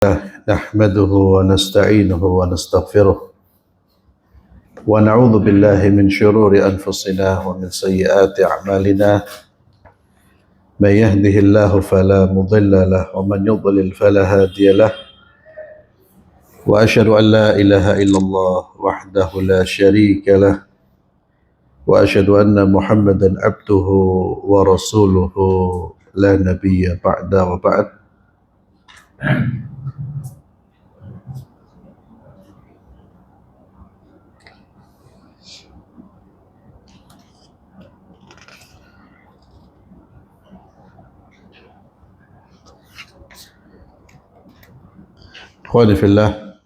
نحمده ونستعينه ونستغفره ونعوذ بالله من شرور أنفسنا ومن سيئات أعمالنا من يهده الله فلا مضل له ومن يضلل فلا هادي له وأشهد أن لا إله إلا الله وحده لا شريك له وأشهد أن محمدا عبده ورسوله لا نبي بعد وبعد. Ikhwani fillah,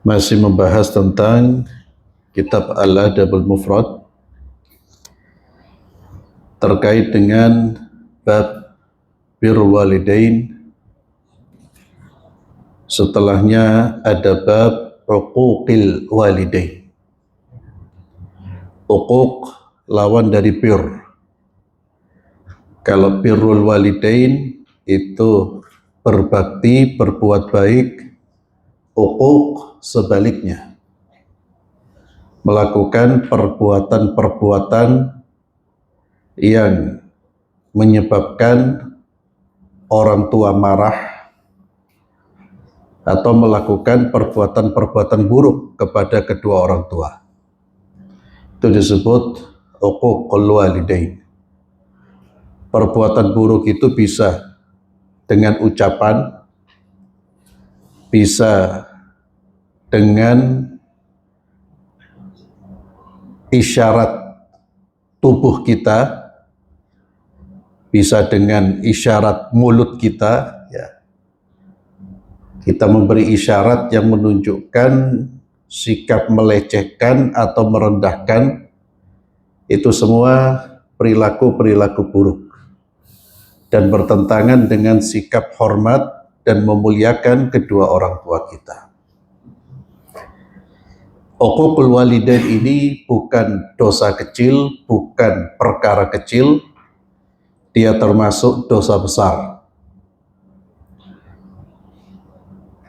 masih membahas tentang kitab Al-Adabul Mufrad terkait dengan bab birrul walidain. Setelahnya ada bab uquqil walidain. Uquq lawan dari bir. Kalau birrul walidain itu berbakti, berbuat baik. Uquq sebaliknya, melakukan perbuatan-perbuatan yang menyebabkan orang tua marah atau melakukan perbuatan-perbuatan buruk kepada kedua orang tua. Itu disebut uququl walidain. Perbuatan buruk itu bisa dengan ucapan, bisa dengan isyarat tubuh kita, bisa dengan isyarat mulut kita, ya. Kita memberi isyarat yang menunjukkan sikap melecehkan atau merendahkan. Itu semua perilaku-perilaku buruk dan bertentangan dengan sikap hormat dan memuliakan kedua orang tua kita. Uququl walidain ini bukan dosa kecil, bukan perkara kecil, dia termasuk dosa besar.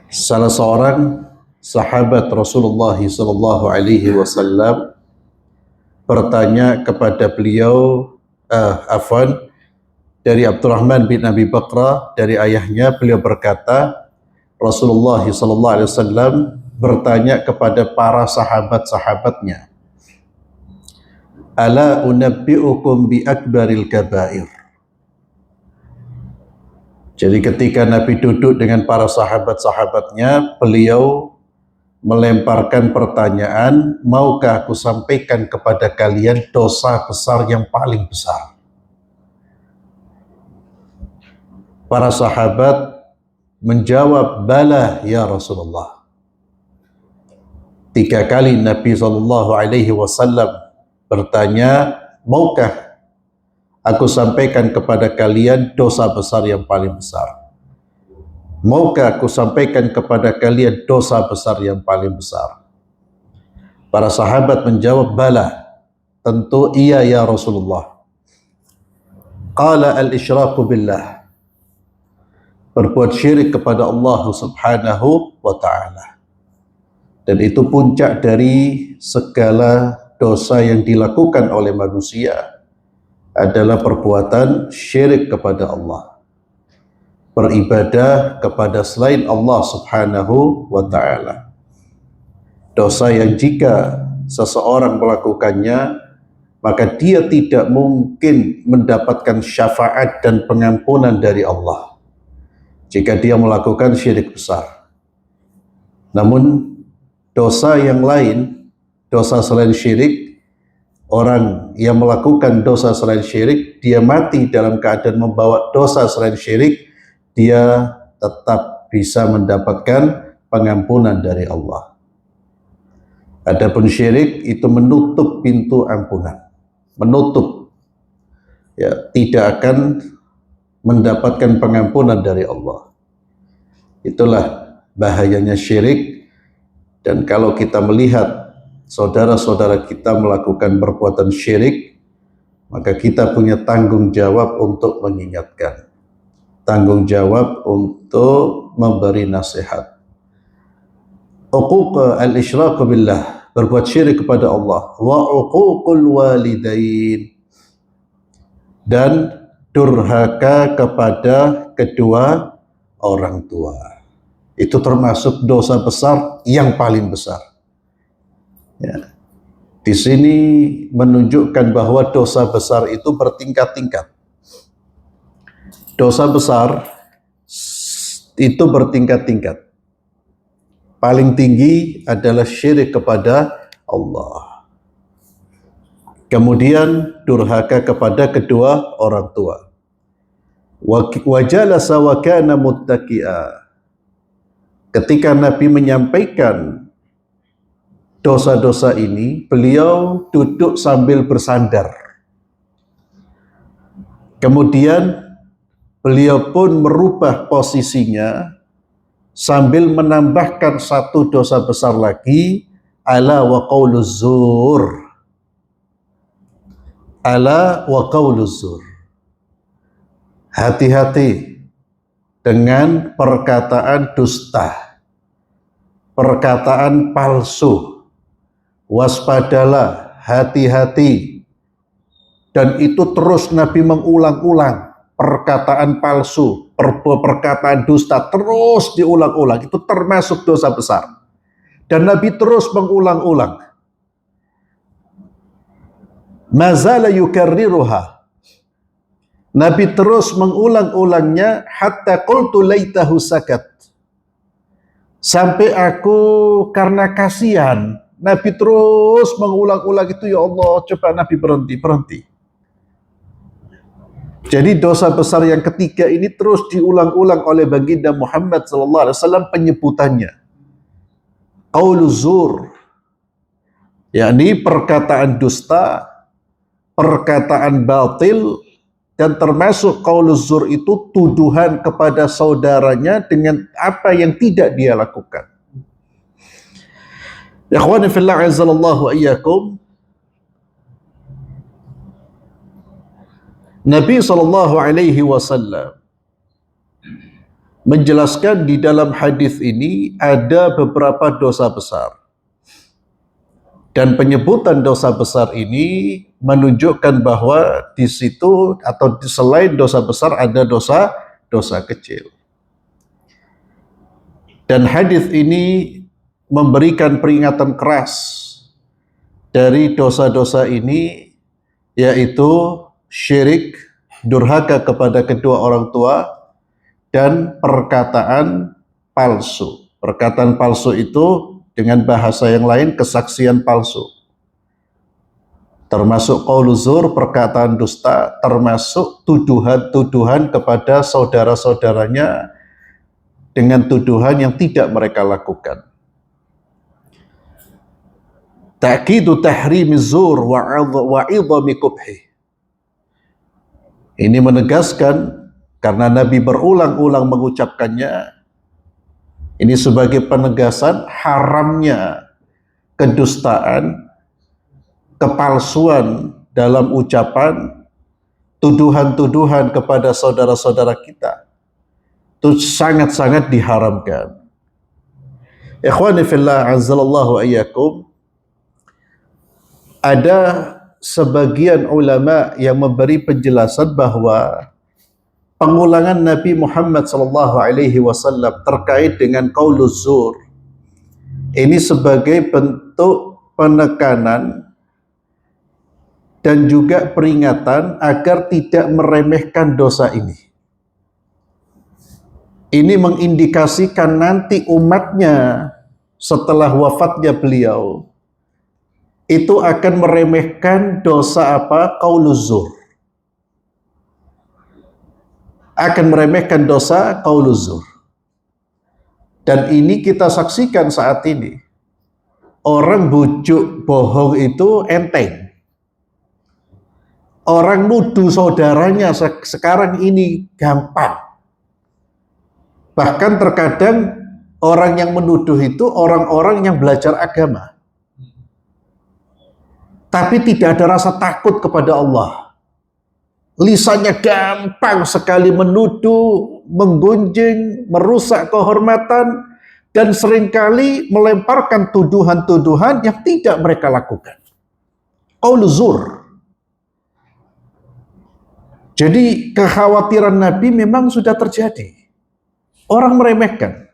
Salah seorang sahabat Rasulullah SAW bertanya kepada beliau, dari Abdurrahman bin Abi Bakrah, dari ayahnya, beliau berkata, Rasulullah SAW bertanya kepada para sahabat-sahabatnya, Ala unabbi'ukum bi akbaril kabair. Jadi ketika Nabi duduk dengan para sahabat-sahabatnya, beliau melemparkan pertanyaan, maukah aku sampaikan kepada kalian dosa besar yang paling besar? Para sahabat menjawab, bala ya Rasulullah. 3 kali Nabi SAW bertanya, maukah aku sampaikan kepada kalian dosa besar yang paling besar? Maukah aku sampaikan kepada kalian dosa besar yang paling besar? Para sahabat menjawab, bala, tentu iya ya Rasulullah. Qala al-isyraku billah, berbuat syirik kepada Allah Subhanahu wa ta'ala. Dan itu puncak dari segala dosa yang dilakukan oleh manusia adalah perbuatan syirik kepada Allah, beribadah kepada selain Allah Subhanahu wa ta'ala. Dosa yang jika seseorang melakukannya, maka dia tidak mungkin mendapatkan syafaat dan pengampunan dari Allah jika dia melakukan syirik besar. Namun dosa yang lain, dosa selain syirik, orang yang melakukan dosa selain syirik, dia mati dalam keadaan membawa dosa selain syirik, dia tetap bisa mendapatkan pengampunan dari Allah. Adapun syirik itu menutup pintu ampunan, menutup, ya, tidak akan mendapatkan pengampunan dari Allah. Itulah bahayanya syirik. Dan kalau kita melihat saudara-saudara kita melakukan perbuatan syirik, maka kita punya tanggung jawab untuk mengingatkan. tanggung jawab untuk memberi nasihat. Uquq al-isyrak billah, berbuat syirik kepada Allah, wa uququl walidain, dan durhaka kepada kedua orang tua. Itu termasuk dosa besar yang paling besar. Ya. Di sini menunjukkan bahwa dosa besar itu bertingkat-tingkat. Dosa besar itu bertingkat-tingkat. Paling tinggi adalah syirik kepada Allah. Kemudian durhaka kepada kedua orang tua. Wa jalasa wa kana muttaqi'a. Ketika Nabi menyampaikan dosa-dosa ini, beliau duduk sambil bersandar. Kemudian beliau pun merubah posisinya sambil menambahkan satu dosa besar lagi, ala wa qauluz zur. Ala wa qauluz zur. Hati-hati dengan perkataan dusta, perkataan palsu. Waspadalah, hati-hati. Dan itu terus Nabi mengulang-ulang perkataan palsu, perkataan dusta terus diulang-ulang. Itu termasuk dosa besar. Dan Nabi terus mengulang-ulang. Mazala yukarriruha. Nabi terus mengulang-ulangnya hatta qultu laitahu sakat. Sampai aku karena kasihan, Nabi terus mengulang-ulang itu, ya Allah, coba Nabi berhenti. Jadi dosa besar yang ketiga ini terus diulang-ulang oleh baginda Muhammad SAW penyebutannya. Qauluz zur, yakni perkataan dusta, perkataan batil, dan termasuk qauluz zur itu tuduhan kepada saudaranya dengan apa yang tidak dia lakukan. Ya ikhwani fillah, azzalallahu iyyakum. Nabi SAW menjelaskan di dalam hadis ini ada beberapa dosa besar. Dan penyebutan dosa besar ini menunjukkan bahwa di situ atau selain dosa besar ada dosa kecil. Dan hadis ini memberikan peringatan keras dari dosa-dosa ini, yaitu syirik, durhaka kepada kedua orang tua, dan perkataan palsu. Perkataan palsu itu dengan bahasa yang lain kesaksian palsu. Termasuk qauluz zur, perkataan dusta, termasuk tuduhan-tuduhan kepada saudara-saudaranya dengan tuduhan yang tidak mereka lakukan. Ta'kidu tahrimiz zur wa 'idhami qubhi. Ini menegaskan, karena Nabi berulang-ulang mengucapkannya, ini sebagai penegasan haramnya kedustaan, kepalsuan dalam ucapan, tuduhan-tuduhan kepada saudara-saudara kita. Itu sangat-sangat diharamkan. Ikhwani fillah, azzalallahu iyyakum. Ada sebagian ulama yang memberi penjelasan bahwa pengulangan Nabi Muhammad SAW terkait dengan qauluz zur ini sebagai bentuk penekanan dan juga peringatan agar tidak meremehkan dosa ini. Ini mengindikasikan nanti umatnya setelah wafatnya beliau itu akan meremehkan dosa apa? Qauluz zur. Akan meremehkan dosa qauluz zur. Dan ini kita saksikan saat ini. Orang bujuk bohong itu enteng. Orang nuduh saudaranya sekarang ini gampang. Bahkan terkadang orang yang menuduh itu orang-orang yang belajar agama. Tapi tidak ada rasa takut kepada Allah. Lisannya gampang sekali menuduh, menggunjing, merusak kehormatan, dan seringkali melemparkan tuduhan-tuduhan yang tidak mereka lakukan. Qaulu zur. Jadi kekhawatiran Nabi memang sudah terjadi. Orang meremehkan.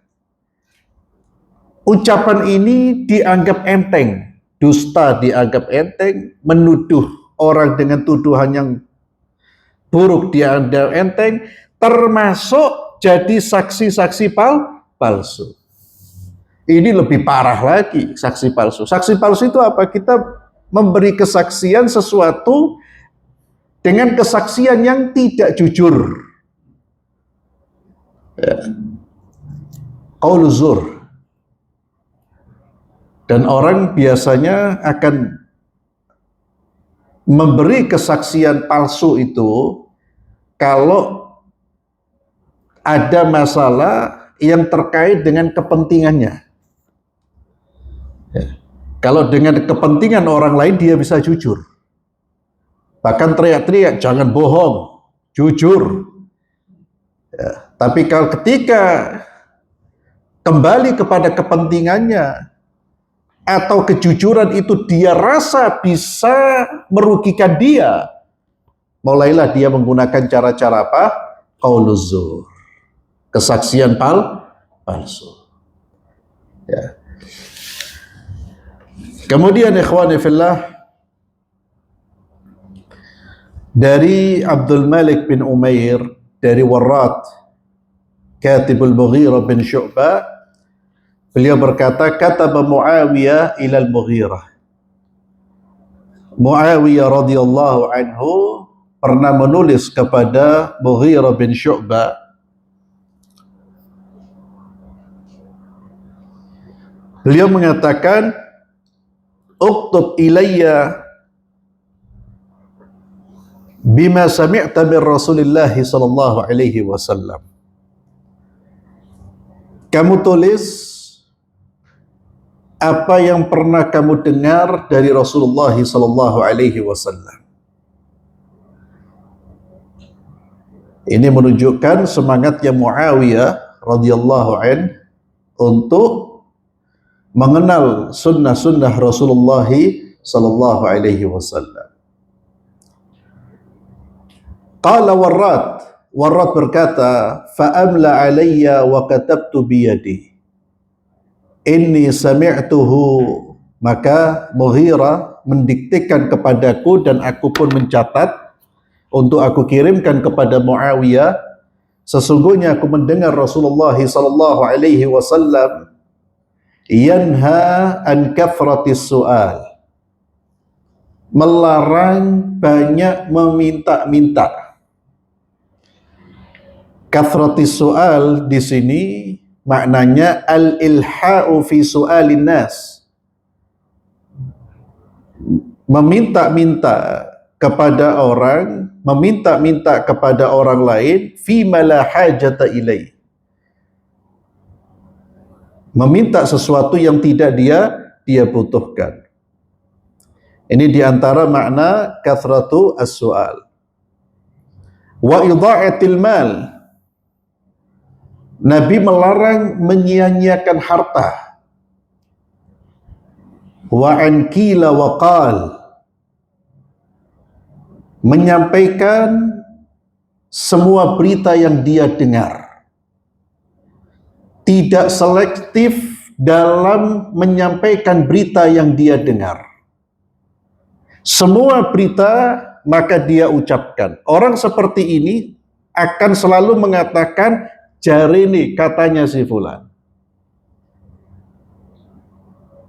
Ucapan ini dianggap enteng, dusta dianggap enteng, menuduh orang dengan tuduhan yang buruk dianggap enteng, termasuk jadi saksi-saksi palsu. Ini lebih parah lagi, saksi palsu. Saksi palsu itu apa? Kita memberi kesaksian sesuatu dengan kesaksian yang tidak jujur. Qaulu zur. Dan orang biasanya akan memberi kesaksian palsu itu kalau ada masalah yang terkait dengan kepentingannya. Kalau dengan kepentingan orang lain dia bisa jujur. Bahkan teriak-teriak, jangan bohong, jujur. Tapi kalau ketika kembali kepada kepentingannya atau kejujuran itu dia rasa bisa merugikan dia, mulailah dia menggunakan cara-cara apa? Qaulu zur. Kesaksian palsu. Ya. Kemudian ikhwani fillah, dari Abdul Malik bin Umair, dari Warrat, Katibul Mughirah bin Syu'bah, beliau berkata, kataba Muawiyah ilal Mughirah. Muawiyah radhiyallahu anhu pernah menulis kepada Mughirah bin Syu'bah, beliau mengatakan, uktub ilayya bima sami'ta min Rasulillah sallallahu alaihi wasallam. Kamu tulis apa yang pernah kamu dengar dari Rasulullah sallallahu alaihi wasallam. Ini menunjukkan semangatnya Muawiyah radhiyallahu an untuk mengenal sunnah-sunnah Rasulullah sallallahu alaihi wasallam. Qala Warrat berkata, fa'amla alayya wa katabtu biyadi. Inni sami'tuhu, maka Mughirah mendiktekan kepadaku dan aku pun mencatat untuk aku kirimkan kepada Muawiyah. Sesungguhnya aku mendengar Rasulullah sallallahu alaihi wasallam yanha an kathratis su'al, melarang banyak meminta-minta. Kathratis su'al di sini maknanya al-ilha'u fi su'alin nas, meminta-minta kepada orang, meminta-minta kepada orang lain, fi ma la hajata ilaih, meminta sesuatu yang tidak dia butuhkan. Ini diantara makna kathratu as-su'al. Wa idha'atil mal, Nabi melarang menyia-nyiakan harta. Wa an qila wa qal, menyampaikan semua berita yang dia dengar. Tidak selektif dalam menyampaikan berita yang dia dengar. Semua berita maka dia ucapkan. Orang seperti ini akan selalu mengatakan, jari ini katanya si fulan.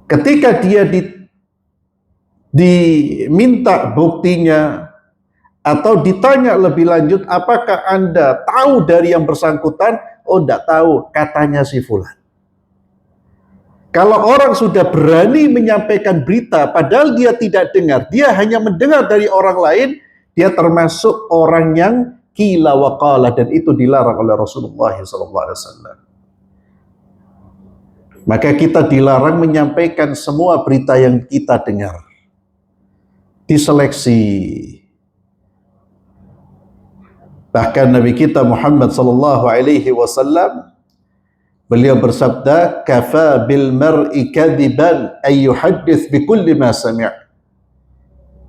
Ketika dia diminta buktinya atau ditanya lebih lanjut, apakah Anda tahu dari yang bersangkutan? Oh, tidak tahu, katanya si fulan. Kalau orang sudah berani menyampaikan berita padahal dia tidak dengar, dia hanya mendengar dari orang lain, dia termasuk orang yang qila wa qala, dan itu dilarang oleh Rasulullah SAW. Maka kita dilarang menyampaikan semua berita yang kita dengar. Diseleksi. Bahkan Nabi kita Muhammad sallallahu alaihi wasallam beliau bersabda, "Kafa bil mar'i kadiban ay yuhaddits bi kulli ma sami'."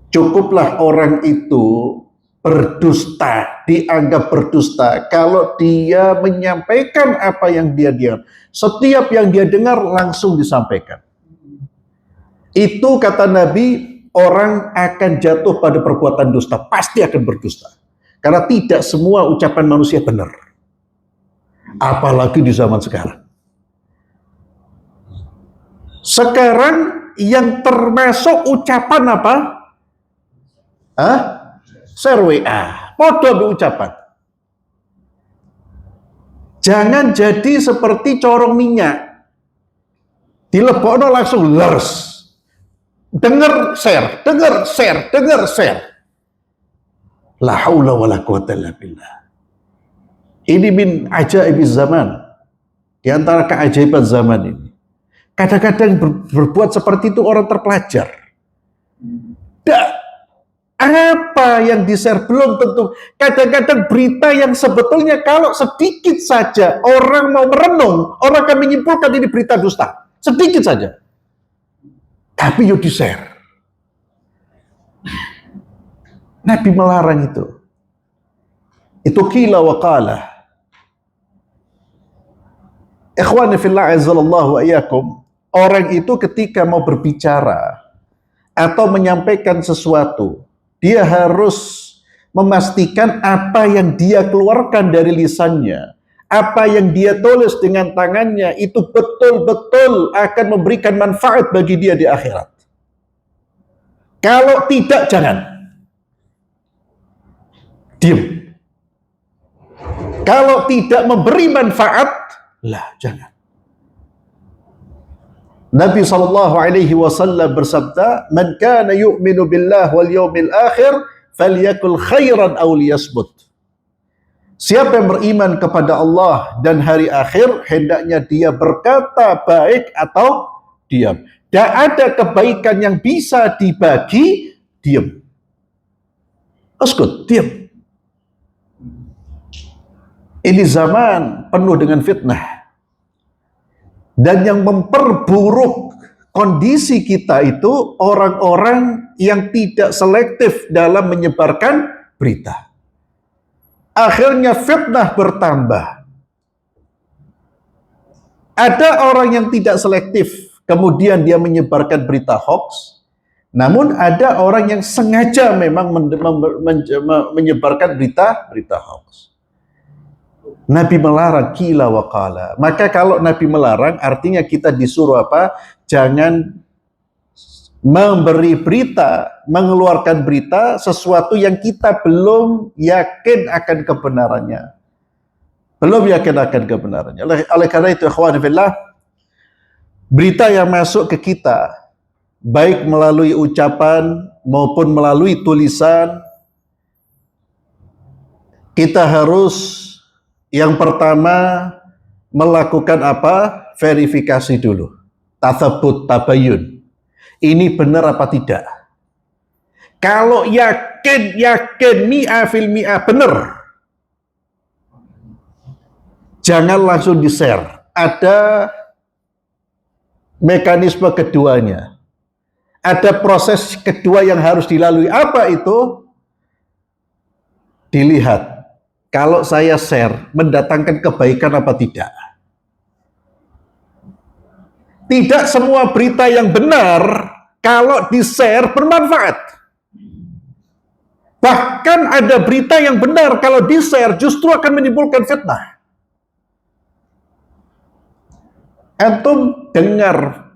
Cukuplah orang itu berdusta, dianggap berdusta kalau dia menyampaikan apa yang dia dengar. Setiap yang dia dengar langsung disampaikan. Itu kata Nabi, orang akan jatuh pada perbuatan dusta, pasti akan berdusta. Karena tidak semua ucapan manusia benar. Apalagi di zaman sekarang. Sekarang yang termasuk ucapan apa? Share WA. Podo ucapan. Jangan jadi seperti corong minyak. Dilebokno langsung lers. Dengar share, dengar share, dengar share. La haula wala quwata illa billah. Ini min ajaibiz zaman. Di antara keajaiban zaman ini. Kadang-kadang berbuat seperti itu orang terpelajar. Apa yang di-share belum tentu. Kadang-kadang berita yang sebetulnya kalau sedikit saja orang mau merenung, orang akan menyimpulkan ini berita dusta. Sedikit saja. Tapi yuk di-share. Nabi melarang itu. Itu qila wa qala. Ikhwani fillah azzallahu wa iyyakum. Orang itu ketika mau berbicara atau menyampaikan sesuatu, dia harus memastikan apa yang dia keluarkan dari lisannya, apa yang dia tulis dengan tangannya itu betul-betul akan memberikan manfaat bagi dia di akhirat. Kalau tidak, jangan. Diam. Kalau tidak memberi manfaat, lah jangan. Nabi sallallahu alaihi wasallam bersabda, "Man kana yu'minu billah wal yawmil akhir falyakul khairan aw liyasmut." Siapa yang beriman kepada Allah dan hari akhir, hendaknya dia berkata baik atau diam. Tidak ada kebaikan yang bisa dibagi, diam. Uskut, diam. Ini zaman penuh dengan fitnah. Dan yang memperburuk kondisi kita itu orang-orang yang tidak selektif dalam menyebarkan berita. Akhirnya fitnah bertambah. Ada orang yang tidak selektif, kemudian dia menyebarkan berita hoax. Namun ada orang yang sengaja memang menyebarkan berita hoax. Nabi melarang qila wa qala. Maka kalau Nabi melarang artinya kita disuruh apa? Jangan memberi berita, mengeluarkan berita sesuatu yang kita belum yakin akan kebenarannya. Belum yakin akan kebenarannya. Oleh karena itu ikhwan fillah, berita yang masuk ke kita baik melalui ucapan maupun melalui tulisan, kita harus yang pertama melakukan apa? Verifikasi dulu. Tatsabbut, tabayyun. Ini benar apa tidak? Kalau yakin mi'ah fil mi'ah benar, jangan langsung di-share. Ada mekanisme keduanya. Ada proses kedua yang harus dilalui. Apa itu? Dilihat. Kalau saya share, mendatangkan kebaikan apa tidak? Tidak semua berita yang benar, kalau di-share bermanfaat. Bahkan ada berita yang benar, kalau di-share justru akan menimbulkan fitnah. Antum dengar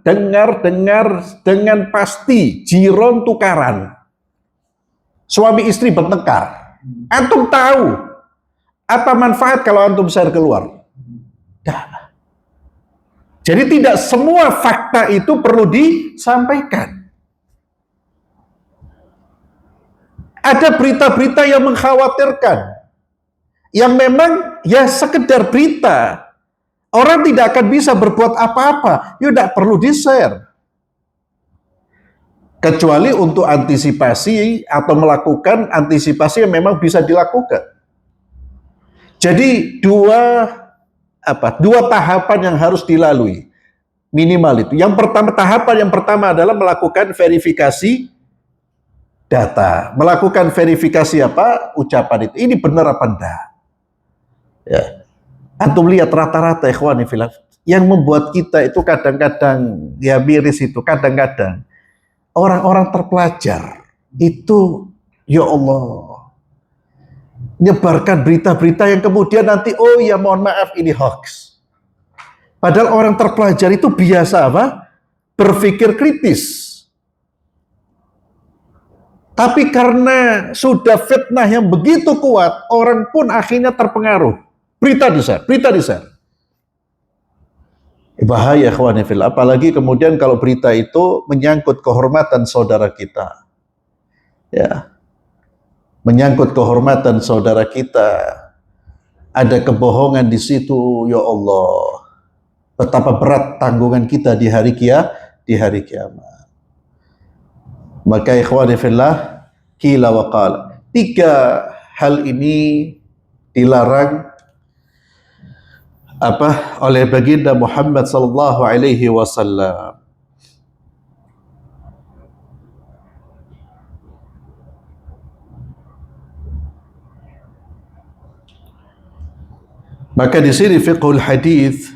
dengan pasti, jiron tukaran. Suami istri bertengkar. Antum tahu, apa manfaat kalau antum share keluar? Tidak. Jadi tidak semua fakta itu perlu disampaikan. Ada berita-berita yang mengkhawatirkan, yang memang ya sekedar berita. Orang tidak akan bisa berbuat apa-apa, ya tidak perlu di-share. Kecuali untuk antisipasi atau melakukan antisipasi yang memang bisa dilakukan. Jadi dua tahapan yang harus dilalui minimal itu. Tahapan yang pertama adalah melakukan verifikasi data, melakukan verifikasi ucapan itu. Ini benar apa enggak? Ya. Antum lihat rata-rata ikhwani fillah yang membuat kita itu kadang-kadang ya miris itu, kadang-kadang orang-orang terpelajar itu ya Allah nyebarkan berita-berita yang kemudian nanti oh ya mohon maaf ini hoax. Padahal orang terpelajar itu biasa berpikir kritis. Tapi karena sudah fitnah yang begitu kuat, orang pun akhirnya terpengaruh. Berita di share. Bahaya ikhwani fillah, apalagi kemudian kalau berita itu menyangkut kehormatan saudara kita. Ya. Menyangkut kehormatan saudara kita. Ada kebohongan di situ, ya Allah. Betapa berat tanggungan kita di hari kiamat. Maka ikhwani fillah, qila wa qala. 3 hal ini dilarang oleh baginda Muhammad sallallahu alaihi wasallam. Maka di sini fiqhul hadis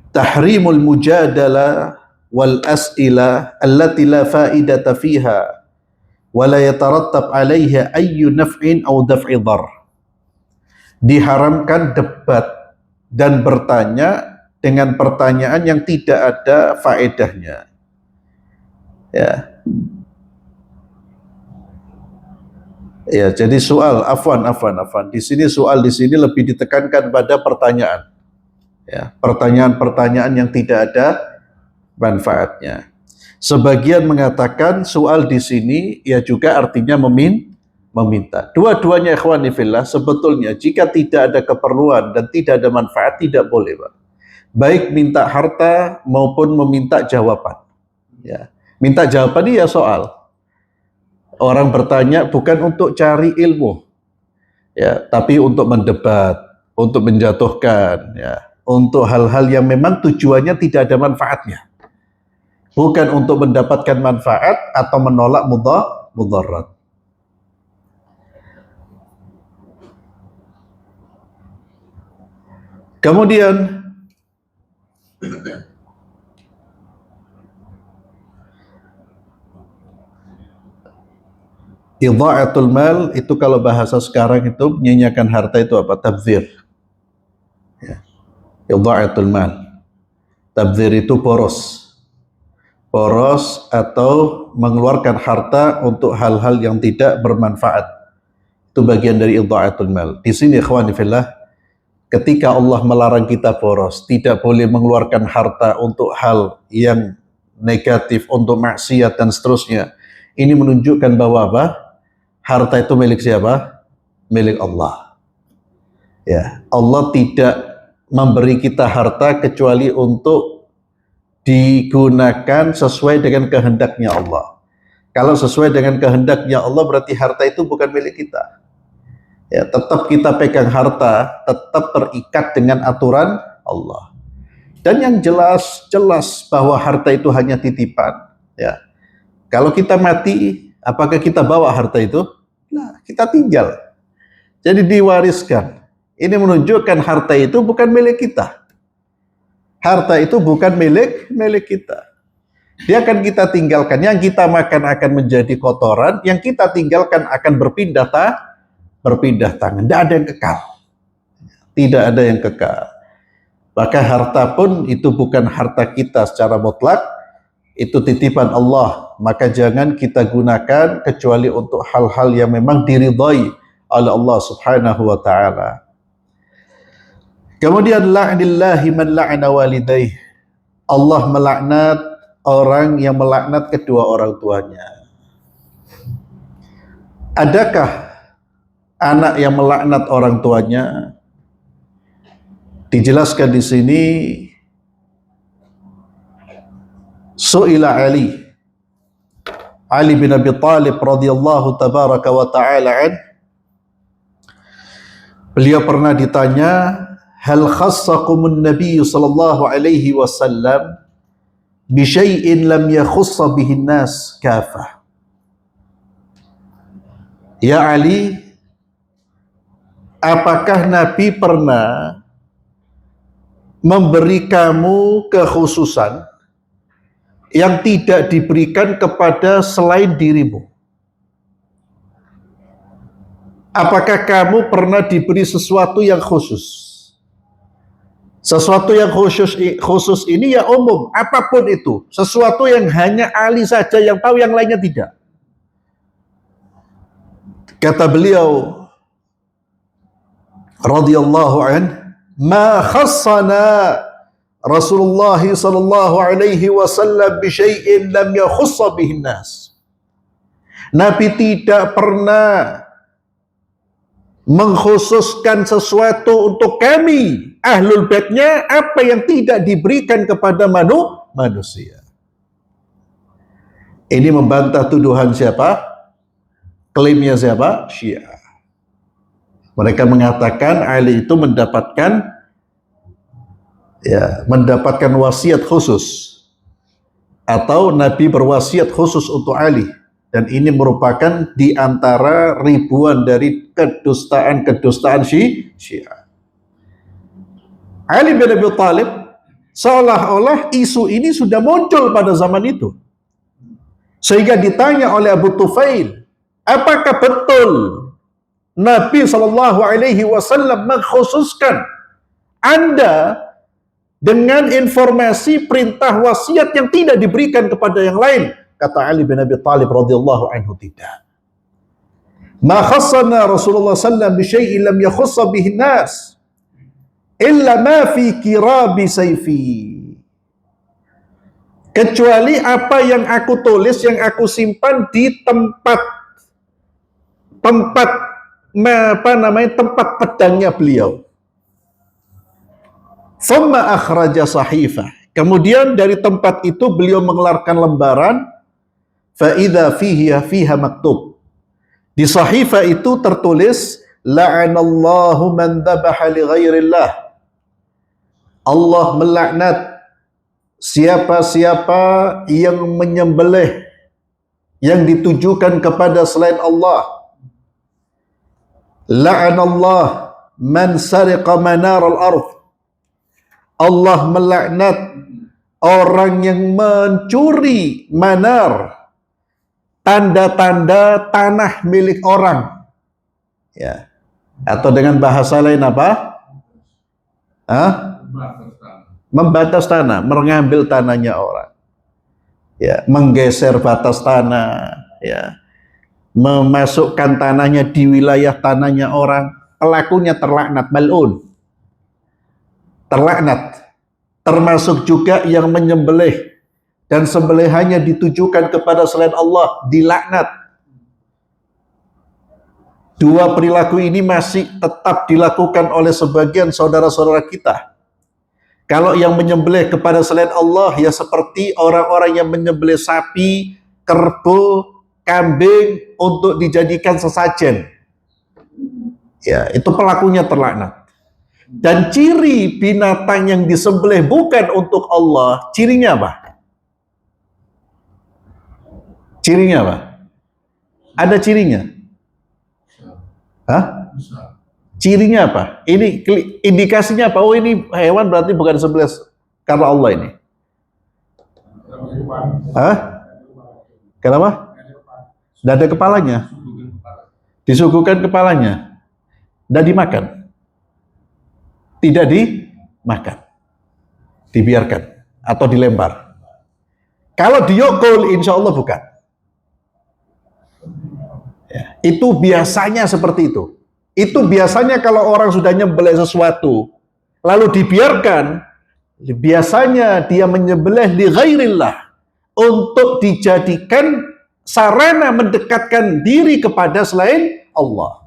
tahrimul mujadalah wal as'ila allati la faidata fiha wa la yatarattab 'alaiha ayyu naf'in aw daf'i dhar. Diharamkan debat dan bertanya dengan pertanyaan yang tidak ada faedahnya. Ya. Ya, jadi afwan. Di sini lebih ditekankan pada pertanyaan. Ya, pertanyaan-pertanyaan yang tidak ada manfaatnya. Sebagian mengatakan soal di sini ya juga artinya meminta. Dua-duanya ikhwani fillah sebetulnya jika tidak ada keperluan dan tidak ada manfaat tidak boleh, Pak. Baik minta harta maupun meminta jawaban. Ya. Minta jawaban ini ya soal. Orang bertanya bukan untuk cari ilmu. Ya, tapi untuk mendebat, untuk menjatuhkan, ya, untuk hal-hal yang memang tujuannya tidak ada manfaatnya. Bukan untuk mendapatkan manfaat atau menolak mudarat. Kemudian idha'atul mal itu kalau bahasa sekarang itu menyanyiakan harta itu tabdzir. Ya. Idha'atul mal. Tabdzir itu boros atau mengeluarkan harta untuk hal-hal yang tidak bermanfaat. Itu bagian dari idha'atul mal. Di sini ikhwani fillah, ketika Allah melarang kita boros, tidak boleh mengeluarkan harta untuk hal yang negatif, untuk maksiat dan seterusnya. Ini menunjukkan bahwa harta itu milik siapa? Milik Allah. Ya, Allah tidak memberi kita harta kecuali untuk digunakan sesuai dengan kehendaknya Allah. Kalau sesuai dengan kehendaknya Allah berarti harta itu bukan milik kita. Ya, tetap kita pegang harta, tetap terikat dengan aturan Allah. Dan yang jelas bahwa harta itu hanya titipan. Ya, kalau kita mati, apakah kita bawa harta itu? Nah, kita tinggal. Jadi diwariskan. Ini menunjukkan harta itu bukan milik kita. Harta itu bukan milik kita. Dia akan kita tinggalkan. Yang kita makan akan menjadi kotoran. Yang kita tinggalkan akan berpindah tangan. Tidak ada yang kekal. Tidak ada yang kekal. Maka harta pun itu bukan harta kita secara mutlak. Itu titipan Allah. Maka jangan kita gunakan kecuali untuk hal-hal yang memang diridhai oleh Allah subhanahu wa ta'ala. Kemudian la'nillahi man la'na walidayh. Allah melaknat orang yang melaknat kedua orang tuanya. Adakah anak yang melaknat orang tuanya? Dijelaskan di sini Su'ila Ali bin Abi Thalib radhiyallahu tabaraka wa ta'ala an Beliau pernah ditanya, hal khassakumun Nabi sallallahu alaihi wasallam bi syai'in lam yakhussa bihin nas kafah. Ya Ali, apakah Nabi pernah memberi kamu kekhususan yang tidak diberikan kepada selain dirimu? Apakah kamu pernah diberi sesuatu yang khusus? Sesuatu yang khusus ini ya umum, apapun itu. Sesuatu yang hanya Ali saja yang tahu, yang lainnya tidak. Kata beliau radhiyallahu an, ma khassana Rasulullah sallallahu alaihi wasallam bi syai'in lam yakhussa bihin nas. Nabi tidak pernah mengkhususkan sesuatu untuk kami ahlul baitnya apa yang tidak diberikan kepada manusia. Ini membantah tuduhan siapa? Klaimnya siapa? Syiah. Mereka mengatakan Ali itu mendapatkan wasiat khusus, atau Nabi berwasiat khusus untuk Ali. Dan ini merupakan di antara ribuan dari kedustaan Syiah. Ali bin Abi Thalib, seolah-olah isu ini sudah muncul pada zaman itu. Sehingga ditanya oleh Abu Tufail, apakah betul Nabi Shallallahu Alaihi Wasallam mengkhususkan Anda dengan informasi perintah wasiat yang tidak diberikan kepada yang lain? Kata Ali bin Abi Thalib radhiyallahu anhu, tidak. Ma khassana Rasulullah sallallahu bi syai'in lam yakhussa bihi nas illa ma fi kirabi sayfi. Kecuali apa yang aku tulis, yang aku simpan di tempat pedangnya beliau. Thumma akhraja sahifah. Kemudian dari tempat itu beliau mengeluarkan lembaran, fa idza fiha maktub. Di sahifah itu tertulis, la'anallahu man dhabaha li ghairillah. Allah melaknat siapa-siapa yang menyembelih yang ditujukan kepada selain Allah. La'anallah man sariqa manar al-ardh. Allah melaknat orang yang mencuri manar, tanda-tanda tanah milik orang. Ya. Atau dengan bahasa lain apa? Membatas tanah, mengambil tanahnya orang. Ya, menggeser batas tanah, ya. Memasukkan tanahnya di wilayah tanahnya orang. Pelakunya terlaknat, mal'un. Terlaknat. Termasuk juga yang menyembelih dan sembelihannya ditujukan kepada selain Allah, dilaknat. Dua perilaku ini masih tetap dilakukan oleh sebagian saudara-saudara kita. Kalau yang menyembelih kepada selain Allah, ya seperti orang-orang yang menyembelih sapi, kerbau, kambing untuk dijadikan sesajen. Ya, itu pelakunya terlaknat. Dan ciri binatang yang disembelih bukan untuk Allah, cirinya apa? Cirinya apa? Ada cirinya? Hah? Cirinya apa? Ini indikasinya apa? Oh, ini hewan berarti bukan disembelih karena Allah ini. Hah? Kenapa? Tidak ada kepalanya. Disuguhkan kepalanya. Dan dimakan. Tidak dimakan. Dibiarkan. Atau dilempar. Kalau diokul, insya Allah bukan. Ya, itu biasanya seperti itu. Itu biasanya kalau orang sudah nyembelih sesuatu, lalu dibiarkan, biasanya dia menyembelih li ghairillah, untuk dijadikan sarana mendekatkan diri kepada selain Allah.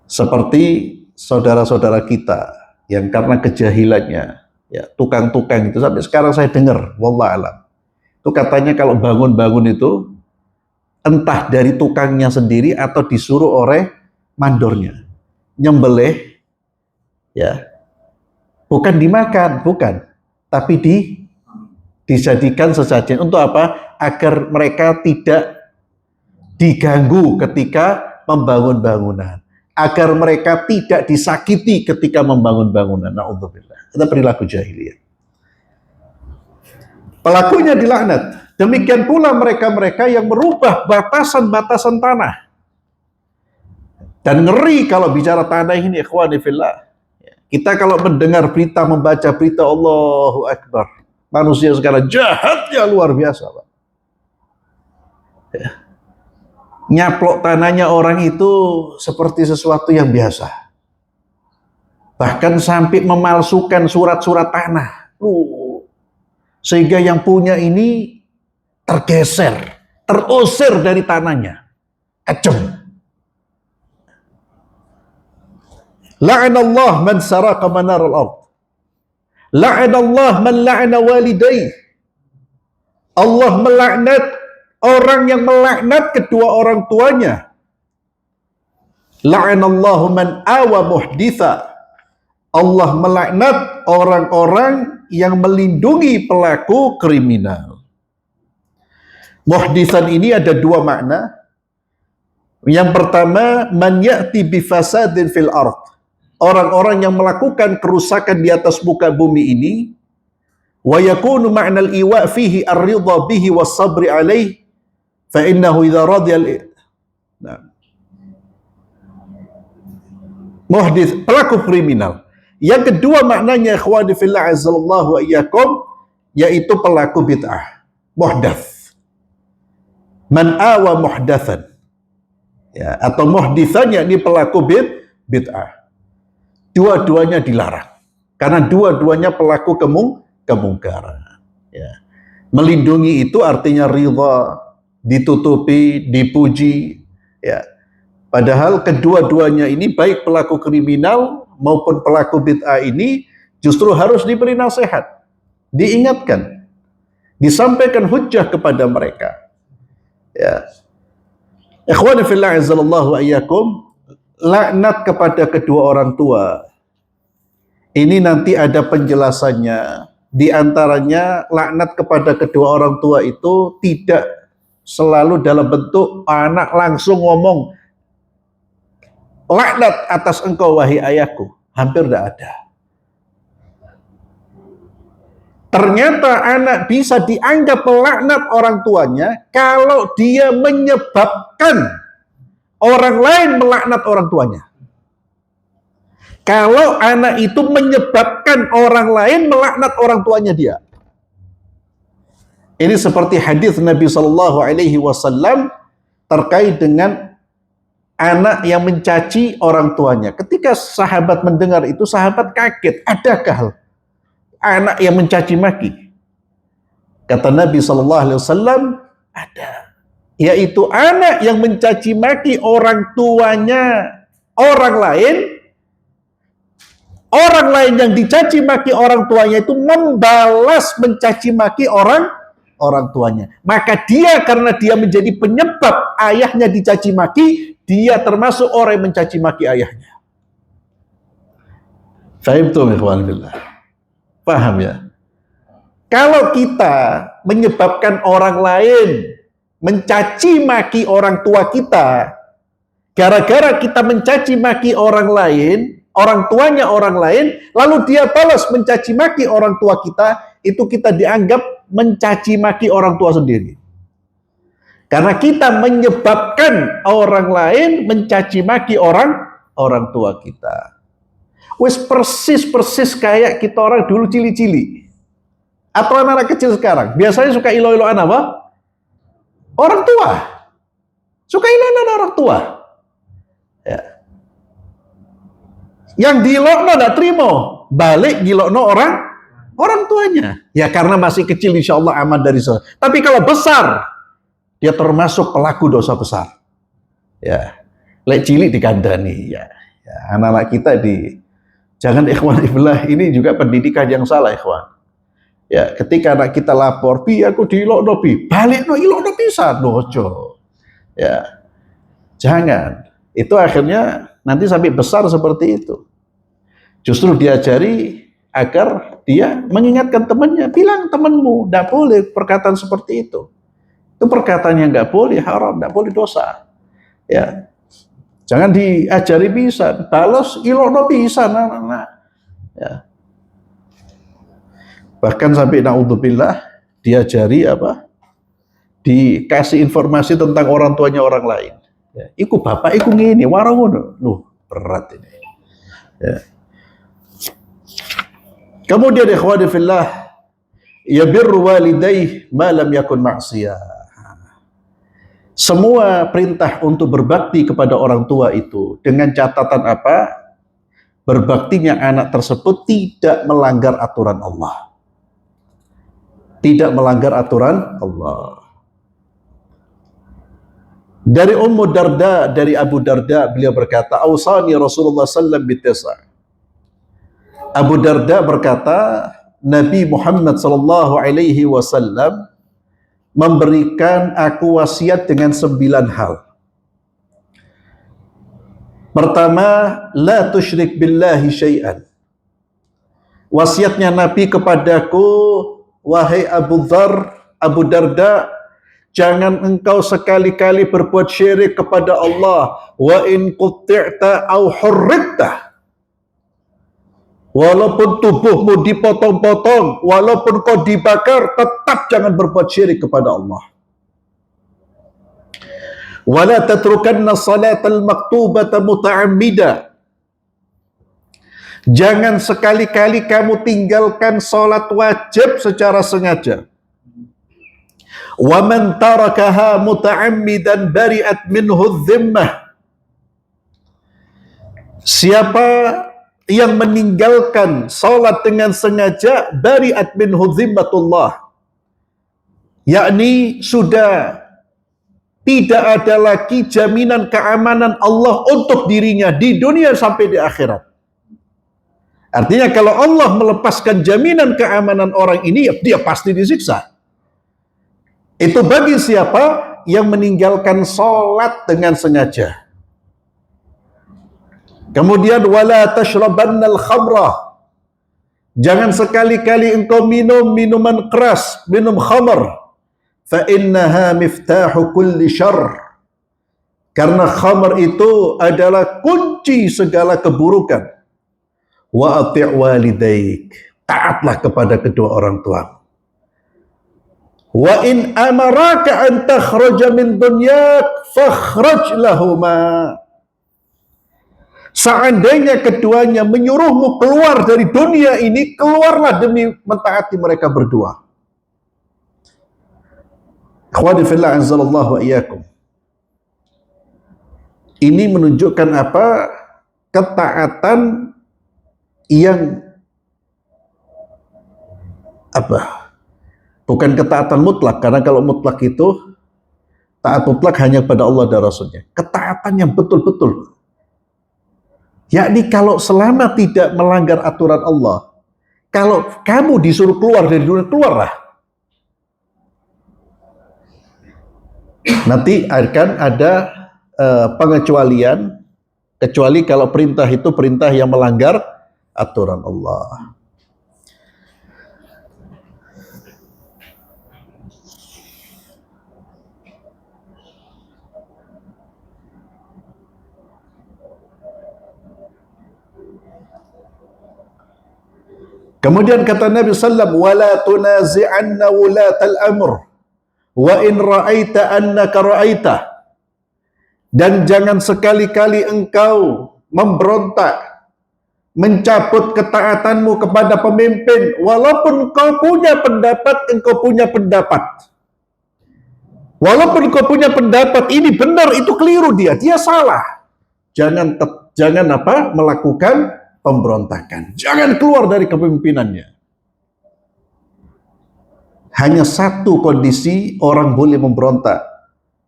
Seperti saudara-saudara kita yang karena kejahilannya, ya tukang-tukang itu, sampai sekarang saya dengar, wallah alam, itu katanya kalau bangun-bangun itu entah dari tukangnya sendiri atau disuruh oleh mandornya. Nyembelih, ya, bukan dimakan, bukan, tapi dijadikan sesajen. Untuk apa? Agar mereka tidak diganggu ketika membangun bangunan, agar mereka tidak disakiti ketika membangun bangunan. Na'udzubillah. Itu perilaku jahiliyah. Pelakunya dilaknat. Demikian pula mereka-mereka yang merubah batasan-batasan tanah. Dan ngeri kalau bicara tanah ini, ikhwani fillah. Kita kalau mendengar berita, membaca berita, Allahu Akbar. Manusia sekarang jahatnya luar biasa, Pak. Ya. Nyaplok tanahnya orang itu seperti sesuatu yang biasa. Bahkan sampai memalsukan surat-surat tanah. Sehingga yang punya ini tergeser, terusir dari tanahnya. Kecem. La'anallah man saraka manar al-ard. La'anallah man la'ana walidayh. Allah melaknat orang yang melaknat kedua orang tuanya. La'anallahu man awa muhditha. Allah melaknat orang-orang yang melindungi pelaku kriminal. Muhdithan ini ada dua makna. Yang pertama, man ya'ti bifasadin fil ard. Orang-orang yang melakukan kerusakan di atas muka bumi ini. Wa yakunu ma'nal iwa fihi ar-ridha bihi was sabri alaih. Fa innahu idza radiyal. Muhdits, pelaku kriminal. Yang kedua maknanya, ikhwani fillah azallahu wa iyyakum, yaitu pelaku bid'ah. Muhdats. Man awa muhdatsan, ya, atau muhditsannya ini pelaku bid'ah. Dua-duanya dilarang karena dua-duanya pelaku kemungkaran. Ya. Melindungi itu artinya ridha, ditutupi, dipuji. Ya. Padahal kedua-duanya ini baik pelaku kriminal maupun pelaku bid'ah ini justru harus diberi nasihat, diingatkan, disampaikan hujjah kepada mereka. Ya. Ikhwani fillah azallahu wa iyyakum, laknat kepada kedua orang tua. Ini nanti ada penjelasannya. Di antaranya laknat kepada kedua orang tua itu tidak selalu dalam bentuk anak langsung ngomong laknat atas engkau wahai ayahku. Hampir tidak ada. Ternyata anak bisa dianggap melaknat orang tuanya kalau dia menyebabkan orang lain melaknat orang tuanya. Kalau anak itu menyebabkan orang lain melaknat orang tuanya dia. Ini seperti hadis Nabi Shallallahu Alaihi Wasallam terkait dengan anak yang mencaci orang tuanya. Ketika sahabat mendengar itu, sahabat kaget. Adakah anak yang mencaci maki? Kata Nabi Shallallahu Alaihi Wasallam, ada. Yaitu anak yang mencaci maki orang tuanya orang lain. Orang lain yang dicaci maki orang tuanya itu membalas mencaci maki orang tuanya. Maka dia, karena dia menjadi penyebab ayahnya dicaci maki, dia termasuk orang yang mencaci maki ayahnya. Fahimtum ikhwan billah. Paham ya? Kalau kita menyebabkan orang lain mencaci maki orang tua kita, gara-gara kita mencaci maki orang lain, orang tuanya orang lain, lalu dia balas mencaci maki orang tua kita, itu kita dianggap mencaci maki orang tua sendiri. Karena kita menyebabkan orang lain mencaci maki orang tua kita. Wis persis kayak kita orang dulu cili-cili. Atau anak-anak kecil sekarang. Biasanya suka ilo-iloan apa? Orang tua. Suka ilo-iloan orang tua. Ya. Yang dilokno tidak terima, balik dilokno orang tuanya. Ya karena masih kecil insya Allah aman dari dosa. Tapi kalau besar, dia termasuk pelaku dosa besar. Ya, lek cilik dikandani. Ya, anak-anak kita jangan ikhwan fillah, ini juga pendidikan yang salah ikhwan. Ya, ketika anak kita lapor, bi aku dilokno bi, balik no ilokno pisan, ojo. Ya, jangan. Itu akhirnya nanti sampai besar seperti itu. Justru diajari agar dia mengingatkan temannya, bilang temanmu, tidak boleh perkataan seperti itu. Itu perkataan yang nggak boleh, haram, nggak boleh, dosa. Ya, jangan diajari bisa, balas ilono bisa, Ya. Bahkan sampai naudzubillah diajari apa? Dikasih informasi tentang orang tuanya orang lain. Ya, iku bapak, iku ngene, warangono. Loh, berat ini. Ya. Kemudian ikhwani fillah, yabirru walidayh ma lam yakun maksiyah. Semua perintah untuk berbakti kepada orang tua itu dengan catatan apa? Berbaktinya anak tersebut tidak melanggar aturan Allah. Tidak melanggar aturan Allah. Dari Ummu Darda, dari Abu Darda, beliau berkata, "Ausani Rasulullah sallallahu alaihi wasallam Abu Darda berkata, Nabi Muhammad sallallahu alaihi wasallam memberikan aku wasiat dengan 9 hal. Pertama, la tusyrik billahi syai'an. Wasiatnya Nabi kepadaku, wahai Abu Dzar, Abu Darda, jangan engkau sekali-kali berbuat syirik kepada Allah. Wa in qutti'ta au hurriqta. Walaupun tubuhmu dipotong-potong, walaupun kau dibakar, tetap jangan berbuat syirik kepada Allah. Wala tatrukanna salatal maktubata muta'ammida. Jangan sekali-kali kamu tinggalkan salat wajib secara sengaja. Wa man tarakaha muta'ammidan bari'at minhu dhimmah. Siapa yang meninggalkan salat dengan sengaja, bari'at minhu dhimmatullah, yakni sudah tidak ada lagi jaminan keamanan Allah untuk dirinya di dunia sampai di akhirat. Artinya kalau Allah melepaskan jaminan keamanan orang ini, ya dia pasti disiksa. Itu bagi siapa yang meninggalkan salat dengan sengaja. Kemudian wala tashrabannal khamrah. Jangan sekali-kali engkau minum minuman keras, minum khamr. Fa innaha miftahu kulli syarr. Karena khamr itu adalah kunci segala keburukan. Wa ati' walidaik. Taatlah kepada kedua orang tua. Wa in amaraka an takhraja min dunyak fakhraj lahuma. Seandainya keduanya menyuruhmu keluar dari dunia ini, keluarlah demi mentaati mereka berdua. Akhwani fillah anzalallahu wa iyyakum. Ini menunjukkan apa? Ketaatan yang apa? Bukan ketaatan mutlak, karena kalau mutlak itu taat mutlak hanya pada Allah dan Rasulnya. Ketaatan yang betul-betul. Yakni kalau selama tidak melanggar aturan Allah, kalau kamu disuruh keluar dari dunia, keluarlah. Nanti akan ada pengecualian, kecuali kalau perintah itu perintah yang melanggar aturan Allah. Kemudian kata Nabi sallallahu alaihi wasallam, wala tunazi'anna wulatal amr wa in ra'aita annaka ra'aita. Dan jangan sekali-kali engkau memberontak, mencabut ketaatanmu kepada pemimpin, walaupun kau punya pendapat, engkau punya pendapat. Walaupun kau punya pendapat ini benar, itu keliru dia salah. Jangan melakukan pemberontakan. Jangan keluar dari kepemimpinannya. Hanya satu kondisi orang boleh memberontak.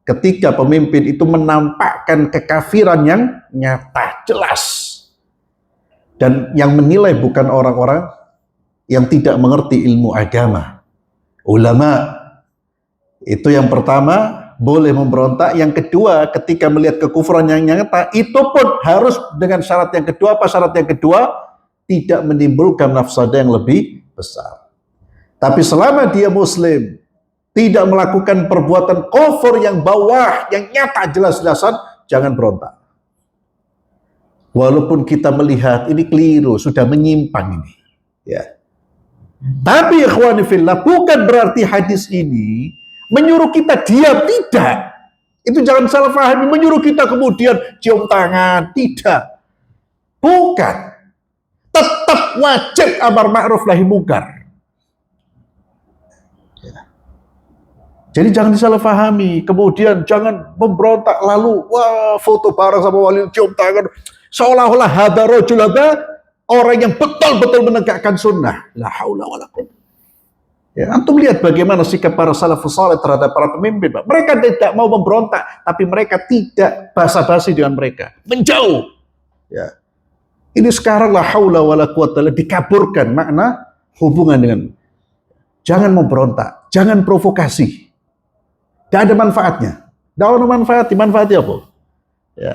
Ketika pemimpin itu menampakkan kekafiran yang nyata, jelas. Dan yang menilai bukan orang-orang yang tidak mengerti ilmu agama. Ulama. Itu yang pertama, boleh memberontak. Yang kedua, ketika melihat kekufuran yang nyata, itu pun harus dengan syarat yang kedua. Apa syarat yang kedua? Tidak menimbulkan mafsadah yang lebih besar. Tapi selama dia muslim, tidak melakukan perbuatan kufur yang bawah, yang nyata jelas-jelasan, jangan berontak. Walaupun kita melihat ini keliru, sudah menyimpang ini. Ya. Tapi ikhwani fillah, bukan berarti hadis ini menyuruh kita diam, tidak. Itu jangan salah pahami, menyuruh kita kemudian cium tangan, tidak. Bukan. Tetap wajib amar ma'ruf nahi munkar. Ya. Jadi jangan disalah pahami, kemudian jangan memberontak lalu wah foto bareng sama wali cium tangan seolah-olah hadza rajul orang yang betul-betul menegakkan sunnah. La haula wala quwwata. Ya, antum lihat bagaimana sikap para salafus saleh terhadap para pemimpin, Pak. Mereka tidak mau memberontak, tapi mereka tidak basa-basi dengan mereka, menjauh. Ya. Ini sekarang la haula wala quwwata dikaburkan makna hubungan dengan jangan memberontak, jangan provokasi. Tidak ada manfaatnya. Tidak ada manfaatnya apa? Ya.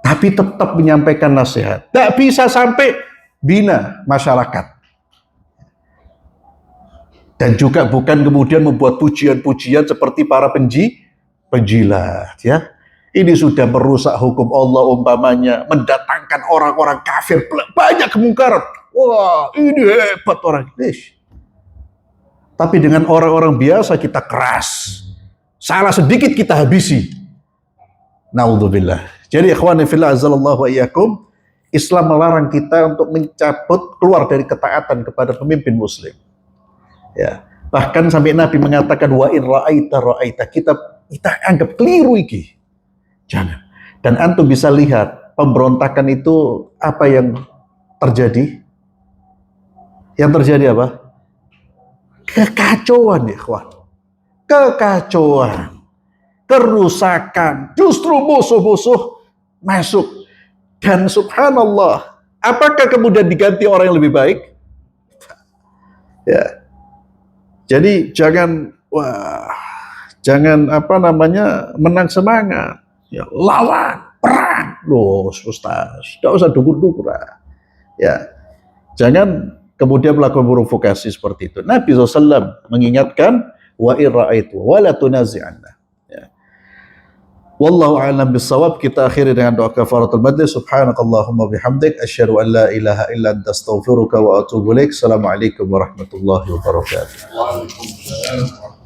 Tapi tetap menyampaikan nasihat. Tidak bisa sampai bina masyarakat. Dan juga bukan kemudian membuat pujian-pujian seperti para penjilat, ya. Ini sudah merusak hukum Allah umpamanya, mendatangkan orang-orang kafir, banyak kemungkaran. Wah, ini hebat orang Indonesia. Tapi dengan orang-orang biasa kita keras. Salah sedikit kita habisi. Naudzubillah. Jadi ikhwani fillah azallallahu wa iyyakum, Islam melarang kita untuk mencabut keluar dari ketaatan kepada pemimpin muslim. Ya, bahkan sampai Nabi mengatakan wa in ra'aita kita anggap keliru iki. Jangan. Dan antum bisa lihat pemberontakan itu apa yang terjadi? Yang terjadi apa? Kekacauan, ikhwan. Kekacauan. Kerusakan. Justru musuh-musuh masuk. Dan subhanallah, apakah kemudian diganti orang yang lebih baik? Ya. Jadi jangan menang semangat. Ya, lawan, perang. Loh, Ustaz, tidak usah dukur-dukur. Ya. Jangan kemudian melakukan provokasi seperti itu. Nabi SAW mengingatkan wa irra'aitu wa la tunazi'anna. Ya. Wallahu a'lam bissawab. Kita akhiri dengan doa kafaratul majlis. Subhanakallahumma bihamdik asyhadu an la ilaha illa anta astaghfiruka wa atubu ilaik. Assalamualaikum warahmatullahi wabarakatuh. Waalaikumsalam.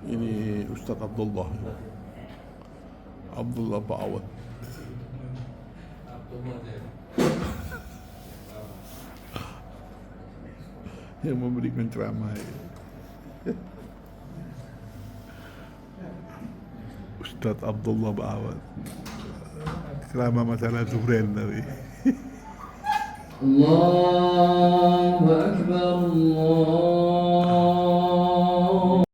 Ini Ustaz Abdullah Ba'awad. Yang memberikan ceramah. Ustaz Abdullah Ba'awad. Ceramah masalah Zuhrain tadi. Allahu Akbar.